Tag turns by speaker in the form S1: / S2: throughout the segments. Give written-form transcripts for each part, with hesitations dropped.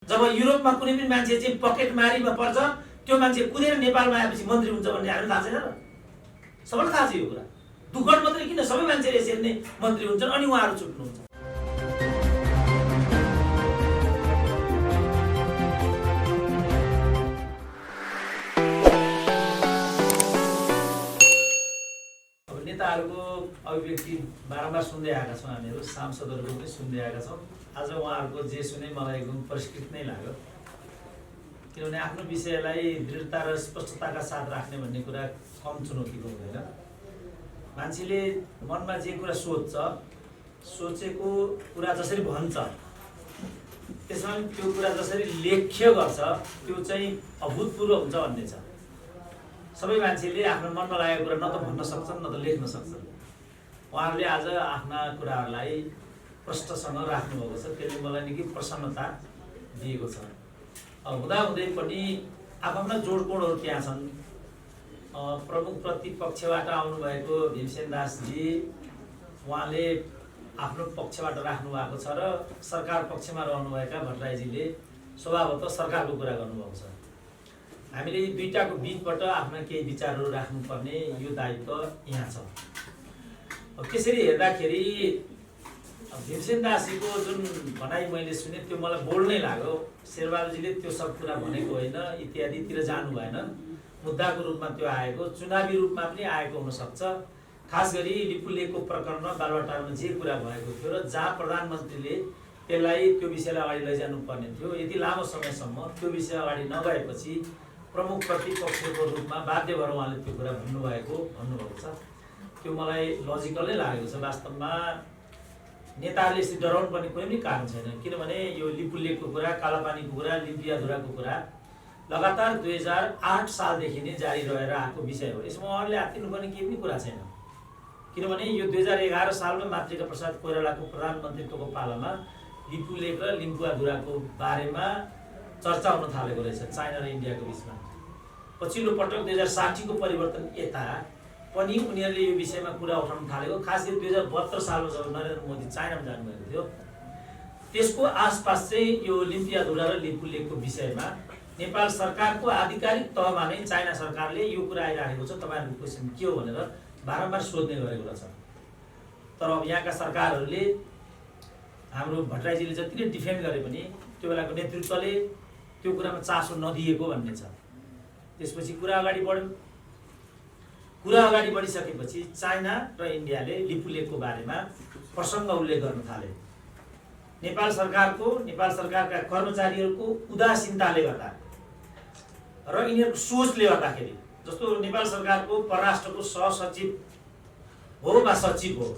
S1: जब युरोपमा कुनै पनि मान्छे चाहिँ पकेट मारीमा पर्छ त्यो मान्छे कुदेर नेपालमा आएपछि मन्त्री हुन्छ भन्ने हामीलाई थाहा छैन र? सबैलाई थाहा छ यो कुरा। दुःखद मात्रै किन सबै मान्छेले यसरी नै मन्त्री हुन्छन् अनि उहाँहरू छुट्नुहुन्छ। नेताहरूको अभिव्यक्ति बारम्बार सुन्दै आएका छौँ हामीहरू, सांसदहरूको पनि सुन्दै आएका छौँ। आज उहाँहरूको जे सुने मलाई एकदम परिष्कृत नै लाग्यो, किनभने आफ्नो विषयलाई दृढता र स्पष्टताका साथ राख्ने भन्ने कुरा कम चुनौतीको हुँदैन। मान्छेले मनमा जे कुरा सोच्छ, सोचेको कुरा जसरी भन्छ, त्यसमा त्यो कुरा जसरी लेख्य गर्छ त्यो चाहिँ अभूतपूर्व हुन्छ भन्ने छ। सबै मान्छेले आफ्नो मनमा लागेको कुरा न त भन्न सक्छन् न त लेख्न सक्छन्। उहाँहरूले आज आफ्ना कुराहरूलाई प्रष्टसँग राख्नुभएको छ, त्यसले मलाई निकै प्रसन्नता दिएको छ। हुँदाहुँदै पनि आफ्ना जोडतोडहरू त्यहाँ छन्। प्रमुख प्रतिपक्षबाट आउनुभएको भीमसेन दासजी, उहाँले आफ्नो पक्षबाट राख्नु भएको छ र सरकार पक्षमा रहनुभएका भट्टराईजीले स्वभावतः सरकारको कुरा गर्नुभएको छ। हामीले दुईटाको बिचबाट आफ्ना केही विचारहरू राख्नुपर्ने यो दायित्व यहाँ छ। त्यसरी हेर्दाखेरि भीमसेन दासजीको जुन भनाइ मैले सुने त्यो मलाई बोल्ड नै लाग्यो। शेरबहादुरजीले त्यो सब कुरा भनेको होइन, इत्यादितिर जानु भएन। मुद्दाको रूपमा त्यो आएको, चुनावी रूपमा पनि आएको हुनसक्छ। खास गरी लिपुलेखको प्रकरणमा बालुवाटारमा जे कुरा भएको थियो र जहाँ प्रधानमन्त्रीले त्यसलाई त्यो विषयलाई अगाडि लैजानु पर्ने थियो, यति लामो समयसम्म त्यो विषय अगाडि नगएपछि प्रमुख प्रतिपक्षको रूपमा बाध्य भएर उहाँले त्यो कुरा भन्नुभएको छ। त्यो मलाई लजिकल नै लागेको छ। वास्तवमा नेताहरूले यसरी डराउनु पर्ने कुनै पनि कारण छैन, किनभने यो लिपुलेखको कुरा, कालापानीको कुरा, लिम्पियाधुराको कुरा लगातार 2008 सालदेखि नै जारी रहेर आएको विषय हो। यसमा उहाँहरूले आत्तिनुपर्ने केही पनि कुरा छैन, किनभने यो 2011 सालमा मातृका प्रसाद कोइरालाको प्रधानमन्त्रीत्वको पालामा लिपुलेख र लिम्पुवाधुराको बारेमा चर्चा हुन थालेको रहेछ चाइना र इन्डियाको बिचमा। पछिल्लो पटक 2060 को परिवर्तन यता पनि उनीहरूले यो विषयमा कुरा उठाउन थालेको। खास गरी 2072 सालमा जब नरेन्द्र मोदी चाइनामा जानुभएको थियो, त्यसको आसपास चाहिँ यो लिम्पियाधुरा र लिपुलेखको विषयमा नेपाल सरकारको आधिकारिक तहमा नै चाइना सरकारले यो कुरा आइराखेको छ, तपाईँहरूको क्वेसन के हो भनेर बारम्बार सोध्ने गरेको रहेछ। तर अब यहाँका सरकारहरूले, हाम्रो भट्टराईजीले जति नै डिफेन्ड गरे पनि त्यो बेलाको नेतृत्वले त्यो कुरामा चासो नदिएको भन्ने छ। त्यसपछि कुरा अगाडि बढ्यो। कुरा अगाडि बढिसकेपछि चाइना र इन्डियाले लिपुलेखको बारेमा प्रसङ्ग उल्लेख गर्न थाले। नेपाल सरकारका कर्मचारीहरूको उदासीनताले गर्दा र यिनीहरूको सोचले गर्दाखेरि, जस्तो नेपाल सरकारको परराष्ट्रको सहसचिव हो वा सचिव हो,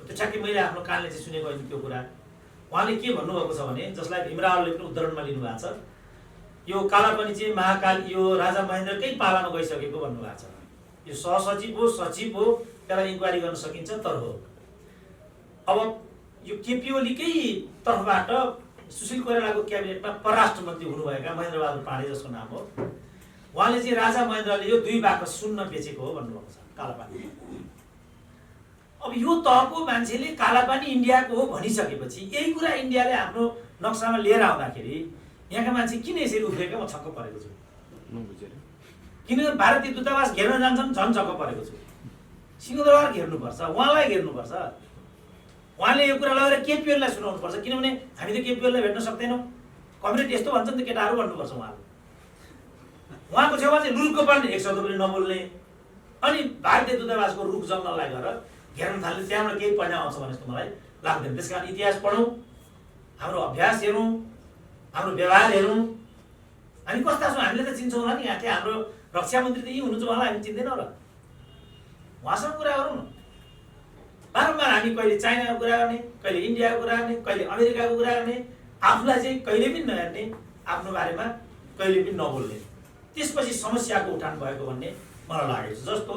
S1: त्यो ठ्याक्कै मैले आफ्नो कानले चाहिँ सुनेको होइन त्यो कुरा। उहाँले के भन्नुभएको छ भने, जसलाई भीमरावले पनि उद्धरणमा लिनुभएको छ, यो कालापानी चाहिँ महाकाल यो राजा महेन्द्रकै पालामा गइसकेको भन्नुभएको छ। यो सहसचिव हो, सचिव हो, त्यसलाई इन्क्वायरी गर्न सकिन्छ, तर हो। अब यो केपी ओलीकै तर्फबाट सुशील कोइरालाको क्याबिनेटमा परराष्ट्र मन्त्री हुनुभएका महेन्द्रबहादुर पाण्डे, जसको नाम हो, उहाँले चाहिँ राजा महेन्द्रले यो 2 बाकस सुन्न बेचेको हो भन्नुभएको छ कालापानी। अब यो तहको मान्छेले कालापानी इन्डियाको हो भनिसकेपछि यही कुरा इन्डियाले आफ्नो नक्सामा लिएर आउँदाखेरि यहाँका मान्छे किन यसरी उफ्रेको म छक्क परेको छु। किन भारतीय दूतावास घेर्न जान्छन्, झन् छक्क परेको छु। सिंहदरबार घेर्नुपर्छ, उहाँलाई घेर्नुपर्छ, उहाँले यो कुरा लगेर केपी ओलीलाई सुनाउनुपर्छ, किनभने हामी त केपी ओलीलाई भेट्न सक्दैनौँ। कमरेड यस्तो भन्छन् त केटाहरू भन्नुपर्छ उहाँले। उहाँको छेउमा चाहिँ रुखको पनि एक शब्द पनि नबोल्ने, अनि भारतीय दूतावासको रुख जङ्गललाई गएर घेर्न थाल्ने, त्यहाँबाट केही परिणाम आउँछ भने जस्तो मलाई लाग्दैन। त्यस कारण इतिहास पढौँ, हाम्रो अभ्यास हेरौँ, हाम्रो व्यवहार हेरौँ। हामी कस्ता छौँ हामीले त चिन्छौँ होला नि। यहाँ चाहिँ हाम्रो रक्षा मन्त्री त यी हुनुहुन्छ, उहाँलाई हामी चिन्दैनौँ र। उहाँसँग कुरा गरौँ न। बारम्बार हामी कहिले चाइनाको कुरा गर्ने, कहिले इन्डियाको कुरा गर्ने, कहिले अमेरिकाको कुरा गर्ने, आफूलाई चाहिँ कहिले पनि नहेर्ने, आफ्नो बारेमा कहिले पनि नबोल्ने। त्यसपछि समस्याको उठान भएको भन्ने मलाई लागेको छ। जस्तो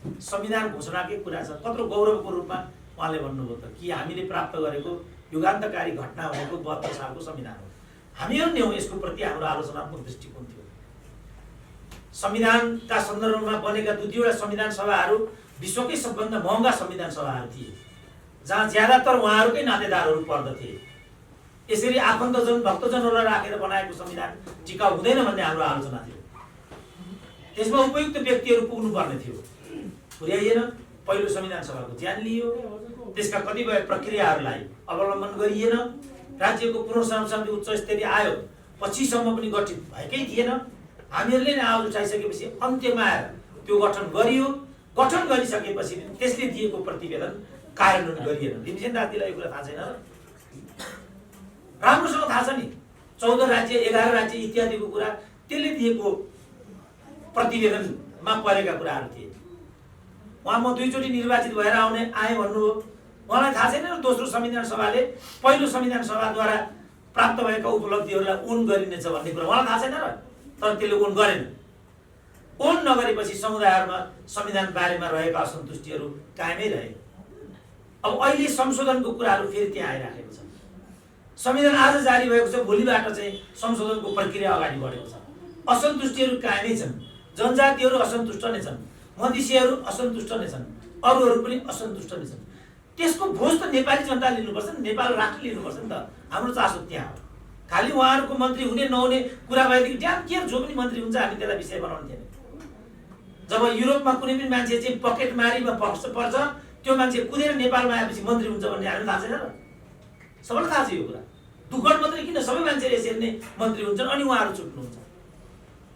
S1: संविधान घोषणाकै कुरा छ, कत्रो गौरवको रूपमा उहाँले भन्नुभयो त कि हामीले प्राप्त गरेको युगान्तकारी घटना भनेको 72 सालको संविधान हो। हामीहरू नै हौँ यसको प्रति हाम्रो आलोचनात्मक दृष्टिकोण थियो। संविधानका सन्दर्भमा बनेका 2 संविधान सभाहरू विश्वकै सबभन्दा महँगा संविधान सभाहरू थिए, जहाँ ज्यादातर उहाँहरूकै नातेदारहरू पर्दथे। यसरी आफन्तजन भक्तजनहरूलाई राखेर बनाएको संविधान टिकाउ हुँदैन भन्ने हाम्रो आलोचना थियो। त्यसमा उपयुक्त व्यक्तिहरू पुग्नु पर्ने थियो, पुर्याइएन। पहिलो संविधान सभाको ज्यान लियो, त्यसका कतिपय प्रक्रियाहरूलाई अवलम्बन गरिएन। राज्यको पुनर्निर्माण समिति उच्च स्तरीय आयो, पछिसम्म पनि गठित भएकै थिएन। हामीहरूले नै आवाज उठाइसकेपछि अन्त्यमा आएर त्यो गठन गरियो। गठन गरिसकेपछि त्यसले दिएको प्रतिवेदन कार्यान्वयन गरिएन। भीमसेन दाजुलाई यो कुरा थाहा छैन र? राम्रोसँग थाहा छ नि। 14 राज्य 11 राज्य इत्यादिको कुरा त्यसले दिएको प्रतिवेदनमा परेका कुराहरू थिए। उहाँ म 2 चोटि निर्वाचित भएर आएँ भन्नुभयो। उहाँलाई थाहा छैन र दोस्रो संविधान सभाले पहिलो संविधान सभाद्वारा प्राप्त भएका उपलब्धिहरूलाई ओन गरिनेछ भन्ने कुरा उहाँलाई थाहा छैन र? तर त्यसले ओन गरेन। ओन नगरेपछि समुदायहरूमा संविधान बारेमा रहेका असन्तुष्टिहरू कायमै रहे। अब अहिले संशोधनको कुराहरू फेरि त्यहाँ आइराखेको छ। संविधान आज जारी भएको छ, भोलिबाट चाहिँ संशोधनको प्रक्रिया अगाडि बढेको छ। असन्तुष्टिहरू कायमै छन्। जनजातिहरू असन्तुष्ट नै छन्, मधेसीहरू असन्तुष्ट नै छन्, अरूहरू पनि असन्तुष्ट नै छन्। त्यसको भोज त नेपाली जनता लिनुपर्छ नि, नेपाल राष्ट्र लिनुपर्छ नि त। हाम्रो चासो त्यहाँ हो। खालि उहाँहरूको मन्त्री हुने नहुने कुरा भएदेखि ड्याम के जो पनि मन्त्री हुन्छ हामी त्यसलाई विषय बनाउनु थिएन। जब युरोपमा कुनै पनि मान्छे चाहिँ पकेटमारीमा पर्छ, त्यो मान्छे कुदेर नेपालमा आएपछि मन्त्री हुन्छ भन्ने हामीलाई थाहा छैन र? सबैलाई थाहा छ यो कुरा। दुःखद मात्रै किन, सबै मान्छेले यसरी नै मन्त्री हुन्छन् अनि उहाँहरू छुट्नुहुन्छ।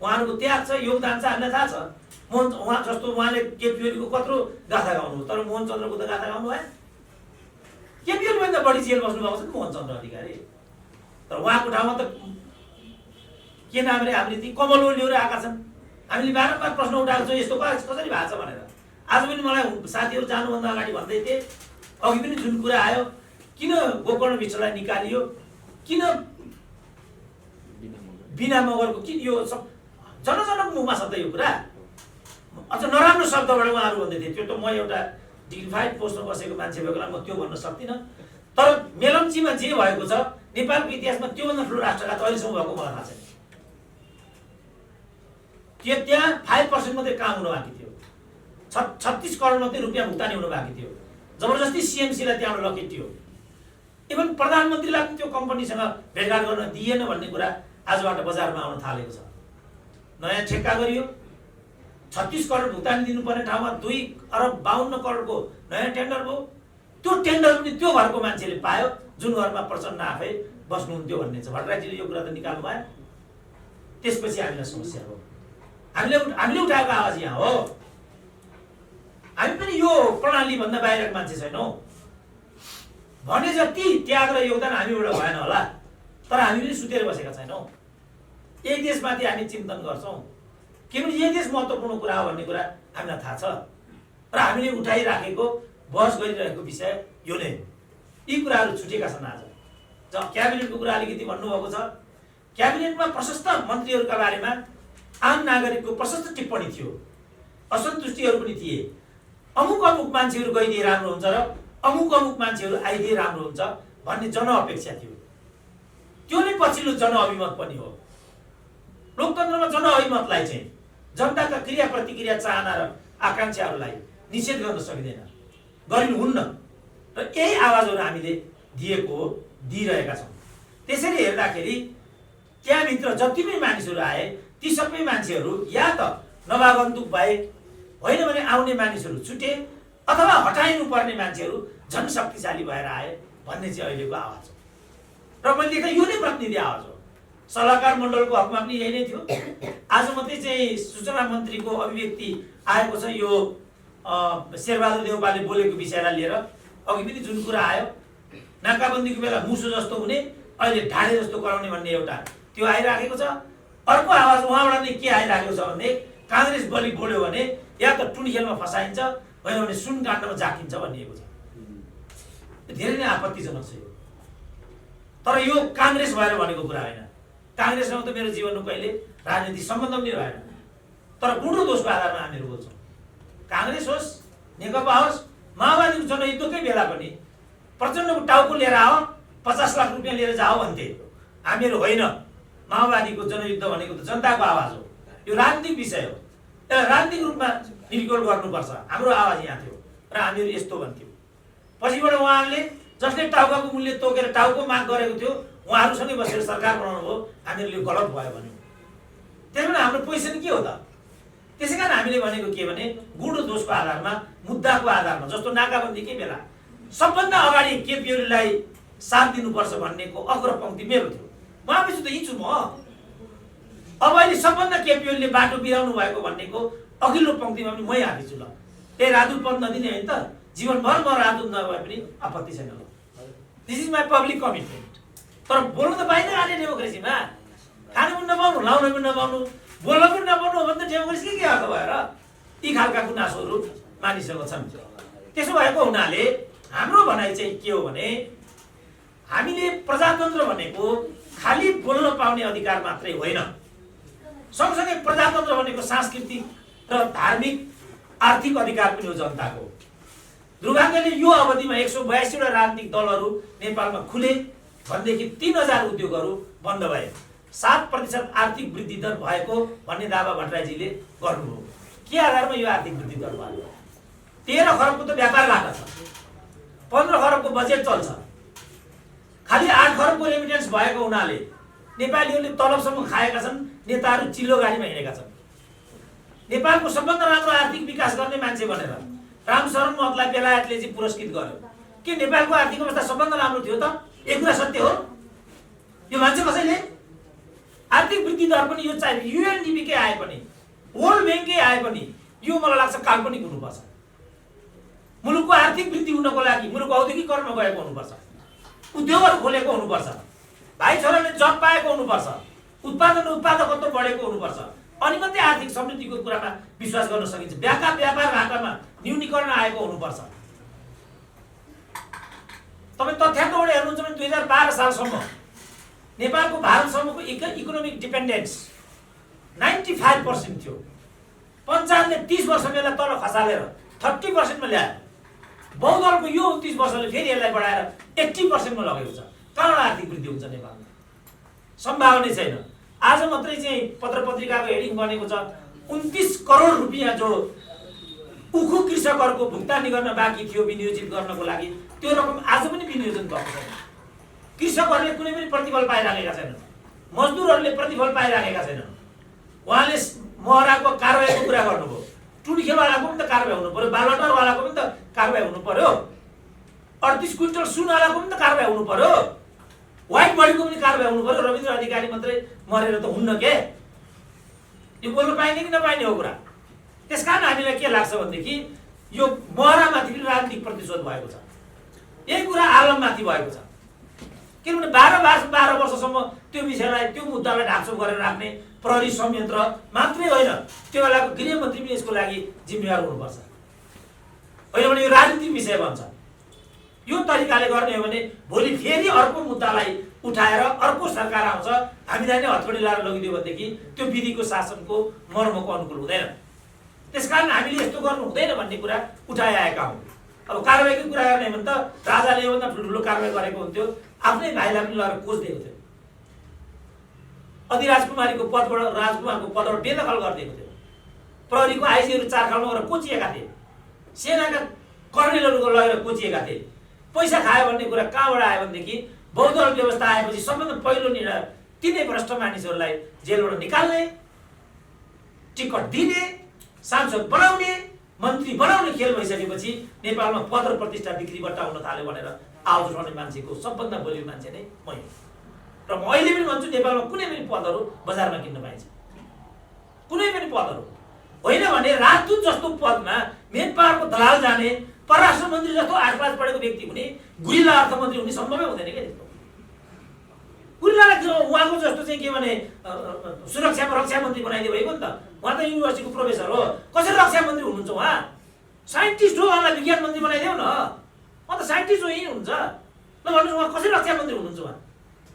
S1: उहाँहरूको त्याग छ, योगदान छ, हामीलाई थाहा छ। उहाँ जस्तो उहाँले केपी ओलीको कत्रो गाथा गाउनु, तर मोहन चन्द्रको त गाथा गाउनु भएन। केपी ओलीभन्दा बढी जेल बस्नु भएको छ नि मोहन चन्द्र अधिकारी। तर उहाँको ठाउँमा त के नाम रे, हामीले ती कमल ओलीहरू आएका छन्। हामीले बारम्बार प्रश्न उठाएको छौँ यस्तो कसरी भएको छ भनेर। आज पनि मलाई साथीहरू जानुभन्दा अगाडि भन्दै थिए, अघि पनि जुन कुरा आयो, किन गोकर्ण विष्टलाई निकालियो, किन बिना मगरको, किन यो सब जनजनको मुखमा छ त यो कुरा। अझ नराम्रो शब्दबाट उहाँहरू भन्दै थिए। त्यो त म एउटा डिग्निफाइड पोस्टमा बसेको मान्छे भएको बेला म त्यो भन्न सक्दिनँ। तर मेलम्चीमा जे भएको छ नेपालको इतिहासमा त्योभन्दा ठुलो राष्ट्रघात अहिलेसम्म भएको मलाई थाहा छैन। त्यहाँ 5% मात्रै काम हुनु बाँकी थियो। 36 करोड मात्रै रुपियाँ भुक्तानी हुनु बाँकी थियो। जबरजस्ती सिएमसीलाई त्यहाँबाट लकेटियो। इभन प्रधानमन्त्रीलाई पनि त्यो कम्पनीसँग भेटघाट गर्न दिएन भन्ने कुरा आजबाट बजारमा आउन थालेको छ। नयाँ ठेक्का गरियो, 36 करोड भुक्तानी दिनुपर्ने ठाउँमा 2 अरब 52 करोडको नयाँ टेन्डर भयो। त्यो टेन्डर पनि त्यो घरको मान्छेले पायो जुन घरमा प्रचण्ड आफै बस्नुहुन्थ्यो भन्ने छ। भट्टराईजीले यो कुरा त निकाल्नु भयो। त्यसपछि हामीलाई समस्या हो। हामीले उठाएको आवाज यहाँ हो। हामी पनि यो प्रणालीभन्दा बाहिरको मान्छे छैनौँ। भने जति त्याग र योगदान हामीबाट भएन होला, तर हामी पनि सुतेर बसेका छैनौँ। एक देशमाथि हामी चिन्तन गर्छौँ, किनभने यो देश महत्त्वपूर्ण कुरा हो भन्ने कुरा हामीलाई थाहा छ र हामीले उठाइराखेको बहस गरिरहेको विषय यो नै। यी कुराहरू छुटेका छन्। आज जब क्याबिनेटको कुरा अलिकति भन्नुभएको छ, क्याबिनेटमा प्रशस्त मन्त्रीहरूका बारेमा आम नागरिकको प्रशस्त टिप्पणी थियो, असन्तुष्टिहरू पनि थिए। अमुक मान्छेहरू गइदिए राम्रो हुन्छ र अमुक मान्छेहरू आइदिए राम्रो हुन्छ भन्ने जनअपेक्षा थियो। त्यो नै पछिल्लो जनअभिमत पनि हो। लोकतन्त्रमा जनअभिमतलाई चाहिँ जनताका क्रिया प्रतिक्रिया चाहना र आकांक्षाहरूलाई निषेध गर्न सकिँदैन, गरिनुहुन्न र यही आवाजहरू हामीले दिइरहेका छौँ। त्यसरी हेर्दाखेरि त्यहाँभित्र जति पनि मानिसहरू आए ती सबै मान्छेहरू या त नवागन्तुक भए, होइन भने आउने मानिसहरू छुटे, अथवा हटाइनु पर्ने मान्छेहरू झन् शक्तिशाली भएर आए भन्ने चाहिँ अहिलेको आवाज हो। र मैले देखेँ यो नै प्रतिनिधि आवाज हो। सल्लाहकार मण्डलको हकमा पनि यही नै थियो। आज मात्रै चाहिँ सूचना मन्त्रीको अभिव्यक्ति आएको छ यो शेरबहादुर देउपाले बोलेको विषयलाई लिएर। अघि पनि जुन कुरा आयो, नाकाबन्दीको बेला मुसो जस्तो हुने, अहिले ढाडे जस्तो कराउने भन्ने एउटा त्यो आइराखेको छ। अर्को आवाज उहाँबाट नै के आइराखेको छ भने काङ्ग्रेस बलि बोल्यो भने या त टुन खेलमा फसाइन्छ, होइन भने सुन काण्डमा जाकिन्छ भनिएको छ। धेरै नै आपत्तिजनक छ यो। तर यो काङ्ग्रेस भएर भनेको कुरा होइन। काङ्ग्रेससँग त मेरो जीवनको कहिले राजनीतिक सम्बन्ध पनि भएन। तर गुण र दोषको आधारमा हामीहरू बोल्छौँ। काङ्ग्रेस होस्, नेकपा होस्, माओवादीको जनयुद्धकै बेला पनि प्रचण्डको टाउको लिएर आऊ, 50 लाख रुपियाँ लिएर जाऊ भन्थे। हामीहरू होइन, माओवादीको जनयुद्ध भनेको त जनताको आवाज हो। यो राजनीतिक विषय हो। यसलाई राजनीतिक रूपमा निर्गोल गर्नुपर्छ। हाम्रो आवाज यहाँ थियो र हामीहरू यस्तो भन्थ्यौँ। पछिबाट उहाँहरूले जसले टाउकाको मूल्य तोकेर टाउको माग गरेको थियो उहाँहरूसँगै बसेर सरकार बनाउनु भयो, हामीहरूले गलत भयो भन्यो। त्यसैले हाम्रो पोजिसन के हो त? त्यसै कारण हामीले भनेको के भने गुण र दोषको आधारमा, मुद्दाको आधारमा, जस्तो नाकाबन्दीकै बेला सबभन्दा अगाडि केपी ओलीलाई साथ दिनुपर्छ भन्नेको अग्र पंक्ति मेरो थियो। म आफैसित यही छु म। अब अहिले सबभन्दा केपी ओलीले बाटो बिराउनु भएको भन्नेको अघिल्लो पंक्तिमा पनि मै आफै छु। ल त्यही राजु पद नदिने होइन त, जीवनभर म राजु नभए पनि आपत्ति छैन। ल this is my public commitment. तर बोल्नु त पाइन आने डेमोक्रेसीमा। खानु पनि नपाउनु, लाउनु पनि नपाउनु, बोल्न पनि नपाउनु भने त डेमोक्रेसी के अर्थ भएर यी खालका गुनासोहरू मानिससँग छन्। त्यसो भएको हुनाले हाम्रो भनाइ चाहिँ के हो भने हामीले प्रजातन्त्र भनेको खालि बोल्न पाउने अधिकार मात्रै होइन, सँगसँगै प्रजातन्त्र भनेको सांस्कृतिक र धार्मिक आर्थिक अधिकार पनि हो जनताको। दुर्भाग्यले यो अवधिमा 182 वटा राजनीतिक दलहरू नेपालमा खुले भनेदेखि 3000 उद्योगहरू बन्द भए, 7% आर्थिक वृद्धि दर भएको भन्ने दावा भट्टराईजीले गर्नुभयो। के आधारमा यो आर्थिक वृद्धि दर भयो? 13 खरबको त व्यापार घाटा छ, 15 खरबको बजेट चल्छ, खालि 8 खरबको रेमिटेन्स भएको हुनाले नेपालीहरूले तलबसम्म खाएका छन्, नेताहरू चिल्लो गाडीमा हिँडेका छन्। नेपालको सबभन्दा राम्रो आर्थिक विकास गर्ने मान्छे भनेर रामशरण महतलाई बेलायतले चाहिँ पुरस्कृत गर्यो। के नेपालको आर्थिक अवस्था सबभन्दा राम्रो थियो त? एक कुरा सत्य हो, यो मान्छे कसैले। आर्थिक वृद्धि दर पनि यो चाहिँ युएनडीपीकै आए पनि, वर्ल्ड ब्याङ्ककै आए पनि यो मलाई लाग्छ काल्पनिक हुनुपर्छ। मुलुकको आर्थिक वृद्धि हुनको लागि मुलुक औद्योगिकरणमा गएको हुनुपर्छ, उद्योगहरू खोलेको हुनुपर्छ, भाइ छोराले जब पाएको हुनुपर्छ, उत्पादन र उत्पादकत्व बढेको हुनुपर्छ, अनि मात्रै आर्थिक समृद्धिको कुरामा विश्वास गर्न सकिन्छ। व्यापार घाटामा न्यूनीकरण आएको हुनुपर्छ। तपाईँ तथ्याङ्कबाट हेर्नुहुन्छ भने 2012 सालसम्म नेपालको भारतसम्मको इकोनोमिक डिपेन्डेन्स 95% थियो। पञ्चायतले 30 वर्ष बेला तल खसालेर 30% मा ल्यायो। बहुदलको यो 29 वर्षले फेरि यसलाई बढाएर 80% मा लगेको छ। कहाँबाट आर्थिक वृद्धि हुन्छ नेपालमा? सम्भावना छैन। आज मात्रै चाहिँ पत्र पत्रिकाको हेडिङ बनेको छ 29 करोड रुपैयाँ जो उखु कृषकहरूको भुक्तानी गर्न बाँकी थियो विनियोजित गर्नको लागि, त्यो रकम आज पनि विनियोजन भएको छैन। कृषकहरूले कुनै पनि प्रतिफल पाइराखेका छैनन्, मजदुरहरूले प्रतिफल पाइराखेका छैनन्। उहाँले महराको कारबाहीको कुरा गर्नुभयो, टुडीखेलवालाको पनि त कारबाही हुनु पर्यो, बालटरवालाको पनि त कारबाही हुनु पर्यो, 38 क्विन्टल सुनवालाको पनि त कारबाही हुनु पर्यो, व्हाइट बडीको पनि कारबाही हुनु पर्यो। रविन्द्र अधिकारी मात्रै मरेर त हुन्न के? यो बोल्न पाइने कि नपाइने हो कुरा। त्यसकारण हामीलाई के लाग्छ भनेदेखि यो महरामाथि पनि राजनीतिक प्रतिशोध भएको छ, यही कुरा आलममाथि भएको छ। किनभने 12 वर्षसम्म त्यो विषयलाई, त्यो मुद्दालाई ढाकछोप गरेर राख्ने प्रहरी संयन्त्र मात्रै होइन, त्यो बेलाको गृहमन्त्री पनि यसको लागि जिम्मेवार हुनुपर्छ। होइन भने यो राजनीतिक विषय बन्छ। यो तरिकाले गर्ने हो भने भोलि फेरि अर्को मुद्दालाई उठाएर अर्को सरकार आउँछ, हामीलाई नै हतपडी लाएर लगिदियो भनेदेखि त्यो विधिको शासनको मर्मको अनुकूल हुँदैन। त्यसकारण हामीले यस्तो गर्नु हुँदैन भन्ने कुरा उठाइआएका हौँ। अब कारबाहीको कुरा गर्ने भने त राजाले योभन्दा ठुल्ठुलो कारबाही गरेको हुन्थ्यो, आफ्नै भाइलाई पनि लगेर कोच दिएको थियो, अधिराजकुमारीको पदबाट राजकुमारको पदबाट बेदखल गरिदिएको थियो, प्रहरीको आइसीहरू 4 खालमा गएर कोचिएका थिए, सेनाका कर्णेलहरूको लगेर कोचिएका थिए। पैसा खायो भन्ने कुरा कहाँबाट आयो भनेदेखि बहुदल व्यवस्था आएपछि सबभन्दा पहिलो निर्णय तिनै भ्रष्ट मानिसहरूलाई जेलबाट निकाल्ने, टिकट दिने, सांसद बनाउने, मन्त्री बनाउने खेल भइसकेपछि नेपालमा पद र प्रतिष्ठा बिक्री बट्टा हुन थाल्यो भनेर आवाज उठाउने मान्छेको सबभन्दा बलियो मान्छे नै मै हो। र म अहिले पनि भन्छु नेपालमा कुनै पनि पदहरू बजारमा किन्न पाइन्छ, कुनै पनि पदहरू होइन भने राजदूत जस्तो पदमा मेन पावरको दलाल जाने, परराष्ट्र मन्त्री जस्तो 8 क्लास पढेको व्यक्ति हुने, गुरिल्ला अर्थमन्त्री हुने सम्भवै हुँदैन के त्यस्तो। गुरिल्लालाई उहाँको जस्तो चाहिँ के भने सुरक्षामा रक्षा मन्त्री बनाइदियो भएको नि त। उहाँ त युनिभर्सिटीको प्रोफेसर हो, कसरी रक्षा मन्त्री हुनुहुन्छ? उहाँ साइन्टिस्ट हो, उहाँलाई विज्ञान मन्त्री बनाइदेऊ न। उहाँ त साइन्टिस्ट हो, यही हुन्छ। ल भन्नुहोस् उहाँ कसरी रक्षा मन्त्री हुनुहुन्छ? उहाँ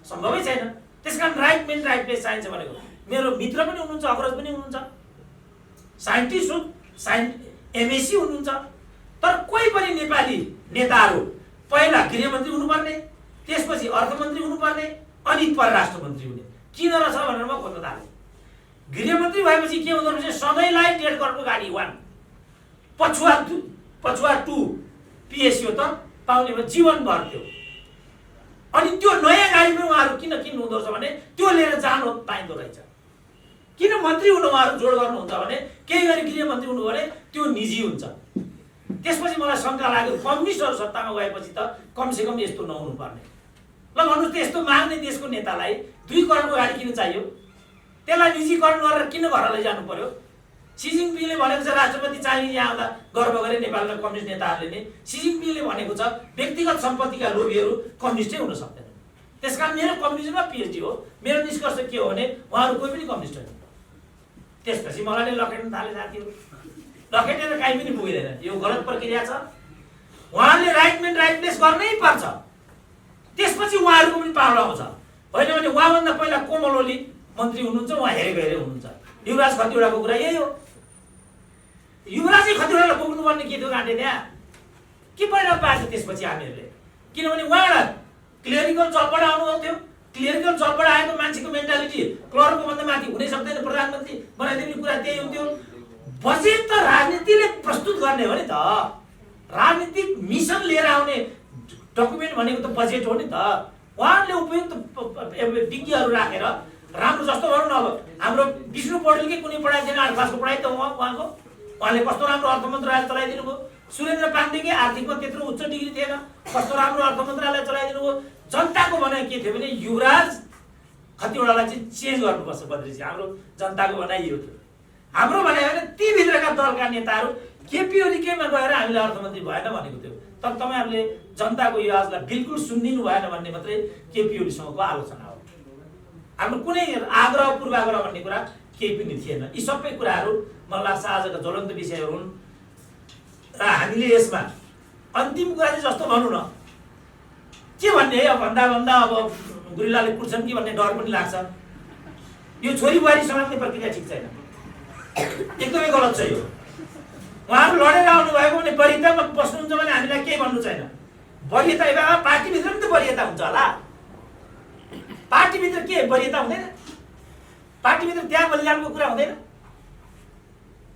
S1: सम्भवै छैन। त्यसकारण राइट मेन राइट प्लेस चाहिन्छ भनेको। मेरो मित्र पनि हुनुहुन्छ, अग्रज पनि हुनुहुन्छ, साइन्टिस्ट हो, एमएससी हुनुहुन्छ, तर कोही पनि नेपाली नेताहरू पहिला गृहमन्त्री हुनुपर्ने, त्यसपछि अर्थमन्त्री हुनुपर्ने, अनि परराष्ट्र मन्त्री हुने किन रहेछ भनेर म खोज्न थालेँ। गृहमन्त्री भएपछि के हुँदो रहेछ? सधैँलाई 1.5 करोडको गाडी 1, पछुवा 2 पिएससी हो त पाउने भयो जीवनभर। त्यो अनि त्यो नयाँ गाडी पनि उहाँहरू किन किन्नु हुँदो रहेछ भने त्यो लिएर जानु पाइँदो रहेछ। किन मन्त्री हुनु उहाँहरू जोड गर्नुहुन्छ भने केही गरी गृहमन्त्री हुनु भने त्यो निजी हुन्छ। त्यसपछि मलाई शङ्का लाग्यो कम्युनिस्टहरू सत्तामा गएपछि त कमसेकम यस्तो नहुनु पर्ने। ल भन्नुहोस् त यस्तो माग्ने देशको नेतालाई 2 करोडको गाडी किन चाहियो? त्यसलाई निजीकरण गरेर किन घर लैजानु पर्यो? सी जिनपिङले भनेको छ राष्ट्रपति चाहिँ यहाँ आउँदा गर्व गरे नेपालका कम्युनिस्ट नेताहरूले नै। सी जिनपिङले भनेको छ व्यक्तिगत सम्पत्तिका लोभीहरू कम्युनिस्टै हुन सक्दैन। त्यसकारण मेरो कम्युनिजममा पिएचडी हो। मेरो निष्कर्ष के हो भने उहाँहरू कोही पनि कम्युनिस्ट होइन। त्यसपछि मलाई नै लखेट्न थाले साथीहरू। लखेटेर काहीँ पनि पुगिँदैन, यो गलत प्रक्रिया छ। उहाँहरूले राइटमेन राइट प्लेस गर्नै पर्छ, त्यसपछि उहाँहरूको पनि पावर आउँछ। होइन भने उहाँभन्दा पहिला कोमल ओली मन्त्री हुनुहुन्छ, उहाँ हेरेको हुनुहुन्छ। युवराज खतिवडाको कुरा यही हो। युवराजै खतिवडालाई पुग्नुपर्ने के थियो घाँटे त्यहाँ? के परिणाम पाएको त्यसपछि हामीहरूले? किनभने उहाँलाई क्लियरिकल जबबाट आउनुभएको थियो। क्लियरिकल जबबाट आएको मान्छेको मेन्टालिटी क्लर्कको भन्दा माथि हुनै सक्दैन, प्रधानमन्त्री बनाइदिने कुरा त्यही हुन्थ्यो। बजेट त राजनीतिले प्रस्तुत गर्ने हो नि त। राजनीतिक मिसन लिएर आउने डकुमेन्ट भनेको त बजेट हो नि त। उहाँहरूले उपयुक्त डिग्रीहरू राखेर राम्रो जस्तो गरौँ न। अब हाम्रो विष्णु पौडेलकै कुनै पढाइ थिएन, 8 क्लासको पढाइ त उहाँले कस्तो राम्रो अर्थ मन्त्रालय चलाइदिनु भयो। सुरेन्द्र पाण्डेकै आर्थिकमा त्यत्रो उच्च डिग्री थिएन, कस्तो राम्रो अर्थ मन्त्रालय चलाइदिनु भयो। जनताको भनाइ के थियो भने युवराज खतिवडालाई चाहिँ चेन्ज गर्नुपर्छ बद्रीजी। हाम्रो जनताको भनाइ यो थियो। हाम्रो भनाइ होइन, ती भित्रका दलका नेताहरू केपी ओलीकैमा गएर हामीलाई अर्थमन्त्री भएन भनेको थियो। तर तपाईँहरूले जनताको यो आवाजलाई बिल्कुल सुनिदिनु भएन भन्ने मात्रै केपी ओलीसँगको आलोचना हो। हाम्रो कुनै आग्रह पूर्वाग्रह भन्ने कुरा केही पनि थिएन। यी सबै कुराहरू मलाई लाग्छ आजका ज्वलन्त विषयहरू हुन् र हामीले यसमा अन्तिम कुरा चाहिँ जस्तो भनौँ न, के भन्ने है, भन्दा अब गुरिल्लाले कुट्छन् कि भन्ने डर पनि लाग्छ। यो छोरी बुहारी समात्ने प्रक्रिया ठिक छैन, एकदमै गलत छ यो। उहाँहरू लडेर आउनुभएको भने वरियतामा बस्नुहुन्छ भने हामीलाई केही भन्नु छैन। वरियता पार्टीभित्र पनि त वरियता हुन्छ होला। पार्टीभित्र के वरियता हुँदैन? पार्टीभित्र त्याग बलिदानको कुरा हुँदैन?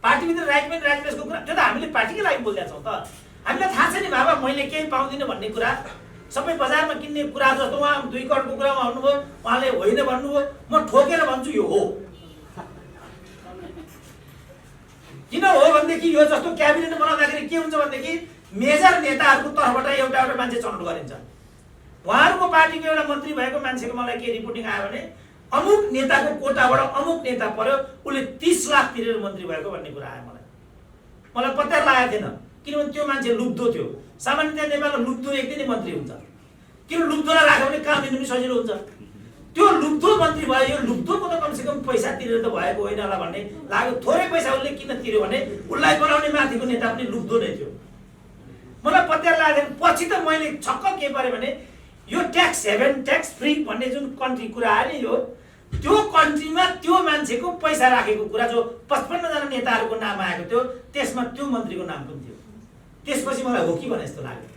S1: पार्टीभित्र राइटमेन राइट प्लेसको कुरा, त्यो त हामीले पार्टीकै लागि बोलिरहेको छौँ त। हामीलाई थाहा छ नि बाबा मैले केही पाउँदिनँ भन्ने कुरा। सबै बजारमा किन्ने कुरा जस्तो उहाँ 2 करोडको कुरामा भन्नुभयो, उहाँले होइन भन्नुभयो। म ठोकेर भन्छु यो हो। किन हो भनेदेखि यो जस्तो क्याबिनेट बनाउँदाखेरि के हुन्छ भनेदेखि मेजर नेताहरूको तर्फबाट एउटा मान्छे छनौट गरिन्छ। उहाँहरूको पार्टीको एउटा मन्त्री भएको मान्छेको मलाई के रिपोर्टिङ आयो भने अमुक नेताको कोटाबाट अमुक नेता पर्यो, उसले 30 लाख तिरेर मन्त्री भएको भन्ने कुरा आयो मलाई पत्ता लागेको थिएन। किनभने त्यो मान्छे लुब्धो थियो। सामान्यतया नेपालमा लुब्धो एक दिनै मन्त्री हुन्छ। किन लुब्धोलाई राख्यो भने काम दिनु पनि सजिलो हुन्छ। त्यो लुब्धो मन्त्री भयो, यो लुब्धोको त कमसेकम पैसा तिरेर त भएको होइन होला भन्ने लाग्यो। थोरै पैसा उसले किन तिर्यो भने उसलाई बनाउने माथिको नेता पनि लुब्धो नै थियो। मलाई पत्ता लाग्यो। पछि त मैले छक्क के पऱ्यो भने यो ट्याक्स हेभन ट्याक्स फ्री भन्ने जुन कन्ट्री कुरा आयो नि, यो त्यो कन्ट्रीमा त्यो मान्छेको पैसा राखेको कुरा जो 55 जना नेताहरूको नाम आएको थियो, त्यसमा त्यो मन्त्रीको नाम पनि थियो। त्यसपछि मलाई हो कि भने जस्तो लाग्यो।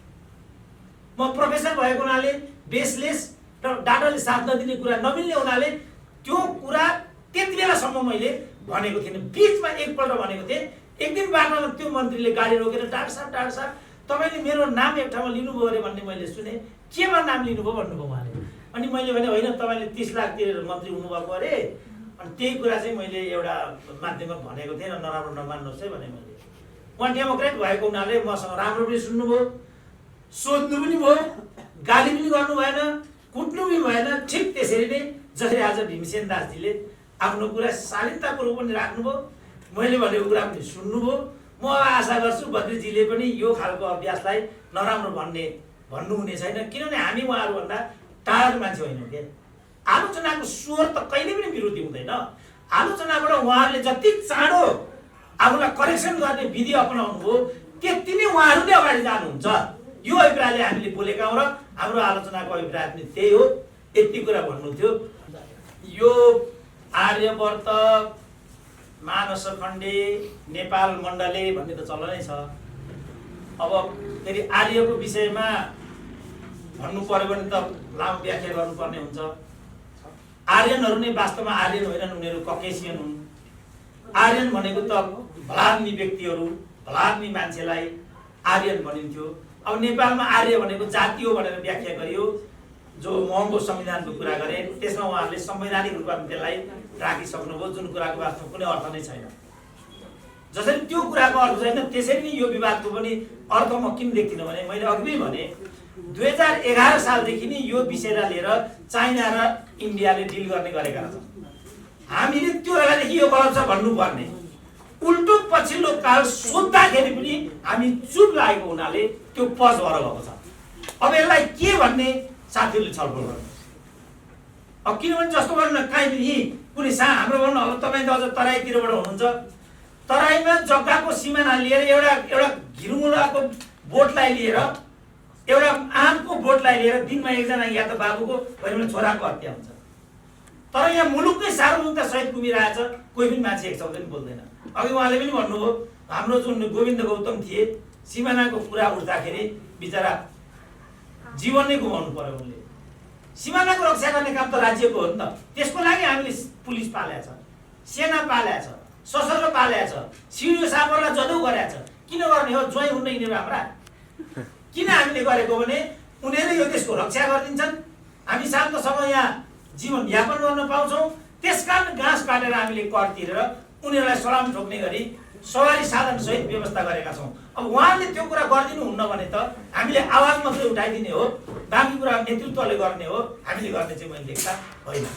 S1: म प्रोफेसर भएको हुनाले बेसलेस र डाटाले साथ नदिने कुरा नमिल्ने हुनाले त्यो कुरा त्यति बेलासम्म मैले भनेको थिइनँ। बिचमा एकपल्ट भनेको थिएँ। एक दिन बाटोमा त्यो मन्त्रीले गाडी रोकेर डाक्टर साहब तपाईँले मेरो नाम एक ठाउँमा लिनुभयो अरे भन्ने मैले सुने। केमा नाम लिनुभयो भन्नुभयो उहाँले। अनि मैले भने होइन, तपाईँले 30 लाख तिरेर मन्त्री हुनुभएको अरे। अनि त्यही कुरा चाहिँ मैले एउटा माध्यममा भनेको थिएँ, नराम्रो नमान्नुहोस् है भने मैले। उहाँ डेमोक्रेट भएको हुनाले मसँग राम्रो पनि सुन्नुभयो, सोध्नु पनि भयो, गाली पनि गर्नु भएन, कुट्नु पनि भएन। ठिक त्यसरी नै जसरी आज भीमसेन दासजीले आफ्नो कुरा शालीनतापूर्वक पनि राख्नुभयो, मैले भनेको कुरा पनि सुन्नुभयो। म आशा गर्छु बद्रीजीले पनि यो खालको अभ्यासलाई नराम्रो भन्नुहुने छैन। किनभने हामी उहाँहरूभन्दा टाढाको मान्छे होइनौँ के। आलोचनाको स्वर त कहिले पनि विरोधी हुँदैन। आलोचनाबाट उहाँहरूले जति चाँडो आफूलाई करेक्सन गर्ने विधि अपनाउनु भयो त्यति नै उहाँहरूले अगाडि जानुहुन्छ। यो अभिप्रायले हामीले बोलेका हौँ र हाम्रो आलोचनाको अभिप्राय पनि त्यही हो। यति कुरा भन्नु थियो। यो आर्यवर्त मानस खण्डे नेपाल मण्डले भन्ने त चलनै छ। अब फेरि आर्यको विषयमा भन्नु पर्यो भने त लामो व्याख्या गर्नुपर्ने हुन्छ। आर्यनहरू नै वास्तवमा आर्यन होइनन्, उनीहरू ककेसियन हुन्। आर्यन भनेको त भलाद्मी व्यक्तिहरू, भलाद्मी मान्छेलाई आर्यन भनिन्थ्यो। अब नेपालमा आर्य भनेको जाति हो भनेर व्याख्या गरियो। जो महँगो संविधानको कुरा गरे त्यसमा उहाँहरूले संवैधानिक रूपमा त्यसलाई राखिसक्नुभयो, जुन कुराको वास्तवमा कुनै अर्थ नै छैन। जसरी त्यो कुराको अर्थ छैन त्यसरी नै यो विवादको पनि अर्थ म किन देख्दिनँ भने मैले अघि भने 2011 सालदेखि नै यो विषयलाई लिएर चाइना र इन्डियाले डिल गर्ने गरेका छन्। हामीले त्यो बेलादेखि यो गलत छ भन्नुपर्ने, उल्टो पछिल्लो काल सोद्धाखेरि पनि हामी चुप लागेको हुनाले त्यो पज भएर गएको छ। अब यसलाई के भन्ने साथीहरूले छलफल गर्नु। अब किनभने जस्तो गर्नु काहीँ पनि कुनै हाम्रो भन्नु, अब तपाईँ त अझ तराईतिरबाट हुनुहुन्छ, तराईमा जग्गाको सिमाना लिएर एउटा घिरमुलाको बोटलाई लिएर एउटा आमको बोटलाई लिएर दिनमा एकजना या त बाबुको होइन छोराको हत्या हुन्छ। तर यहाँ मुलुककै सार्वभौमिकता सहित घुमिरहेछ, कोही पनि मान्छे एक शब्द पनि बोल्दैन। अघि उहाँले पनि भन्नुभयो, हाम्रो जुन गोविन्द गौतम थिए सिमानाको कुरा उठ्दाखेरि बिचरा जीवन नै गुमाउनु पर्यो उनले। सिमानाको रक्षा गर्ने काम त राज्यको हो नि त, त्यसको लागि हामीले पुलिस पालेको छ, सेना पालेको छ, सशस्त्र पालेको छ, सिडिओ साहबहरूलाई जदौ गरेको छ। किन गर्ने हो? ज्वाइँ हुन्न यिनीहरू हाम्रा। किन हामीले गरेको भने उनीहरूले यो देशको रक्षा गरिदिन्छन्, हामी शान्तसँग यहाँ जीवन यापन गर्न पाउँछौँ। त्यसकारण घाँस काटेर हामीले कर तिरेर उनीहरूलाई सलाम ठोक्ने गरी सवारी साधन सहित व्यवस्था गरेका छौँ। अब उहाँले त्यो कुरा गरिदिनु हुन्न भने त हामीले आवाज मात्रै उठाइदिने हो, बाँकी कुरा नेतृत्वले गर्ने हो, हामीले गर्ने चाहिँ मैले देख्दा होइन।